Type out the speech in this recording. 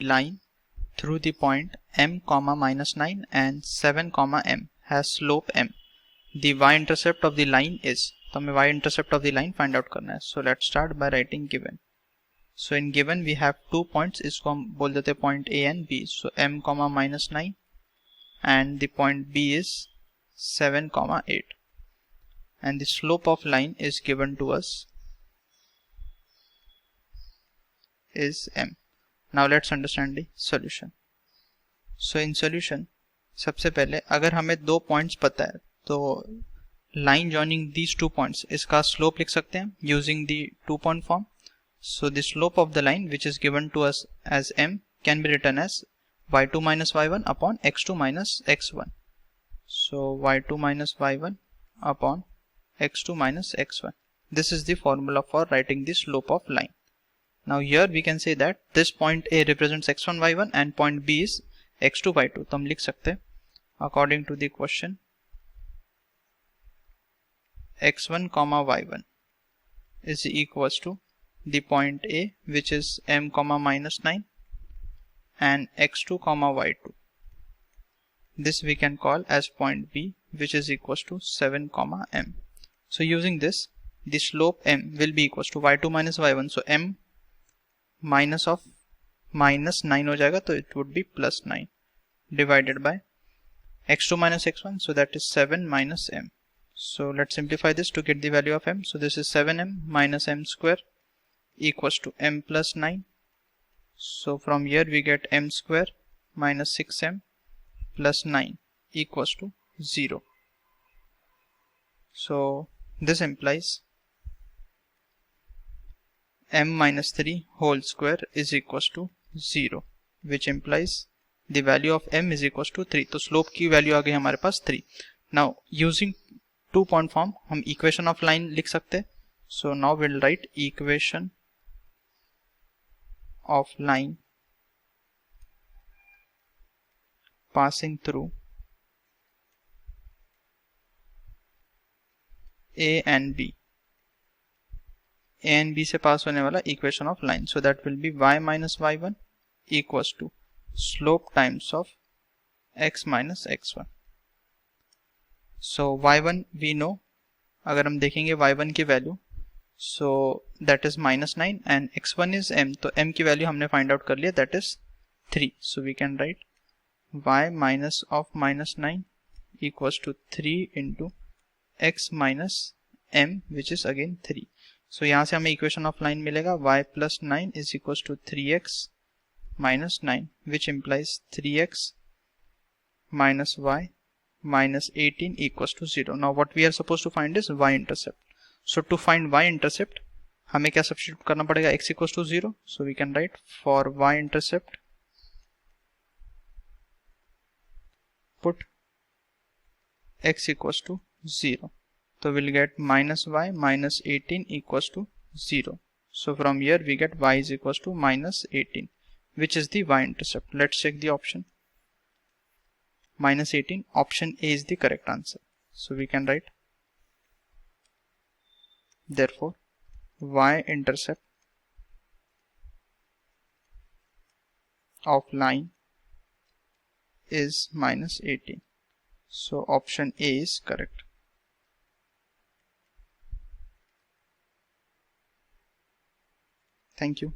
line through the point m comma minus 9 and 7 comma m has slope m. The y-intercept of the line is, तो हमें y-intercept of the line find out करना है. So let's start by writing given. So in given we have 2 points, इसको हम बोल देते point A and B. So m comma minus 9 and the point B is 7 comma 8. And the slope of line is given to us is m. Now let's understand the solution. So in solution, सबसे पहले अगर हमें दो points पता है तो line joining these 2 points इसका slope लिख सकते हैं using the 2 point form. So the slope of the line which is given to us as m can be written as y2 minus y1 upon x2 minus x1. So y2 minus y1 upon x2 minus x1. This is the formula for writing the slope of line. Now here we can say that this point A represents x1 y1 and point B is x2 y2. तो हम लिख सकते हैं according to the question x1 comma y1 is equals to the point A which is m comma minus 9 and x2 comma y2. This we can call as point B which is equals to 7 comma m. So using this the slope m will be equals to y2 minus y1. So m minus of minus 9 हो जाएगा तो it would be plus 9 divided by x2 minus x1. So that is 7 minus m. So let's simplify this to get the value of m. So this is 7m minus m square equals to m plus 9. So from here we get m square minus 6m plus 9 equals to 0. So this implies m minus 3 whole square is equals to 0, which implies the value of m is equals to 3. तो slope की value आ गई हमारे पास 3. Now using 2 point form हम equation of line लिख सकते हैं. So now we'll write equation of line passing through A and B. A and B से पास होने वाला equation of line. So that will be y minus y1 equals to slope times of x minus x1. So y1 we know, अगर हम देखेंगे y1 की value, so that is minus 9 and x1 is m. तो m की value हमने find out कर लिया, that is 3. So we can write y minus of minus 9 equals to 3 into x minus m which is again 3. So यहाँ से हमें equation of line मिलेगा y plus 9 is equals to 3x minus 9 which implies 3x minus y minus 18 equals to 0. Now what we are supposed to find is y-intercept. So to find y-intercept हमें क्या substitute करना पड़ेगा, x equals to 0. So we can write for y-intercept put x equals to 0. So we'll get minus y minus 18 equals to 0. So from here we get y is equals to minus 18, which is the y-intercept. Let's check the option. Minus 18, option A is the correct answer. So we can write therefore y-intercept of line is minus 18. So option A is correct. Thank you.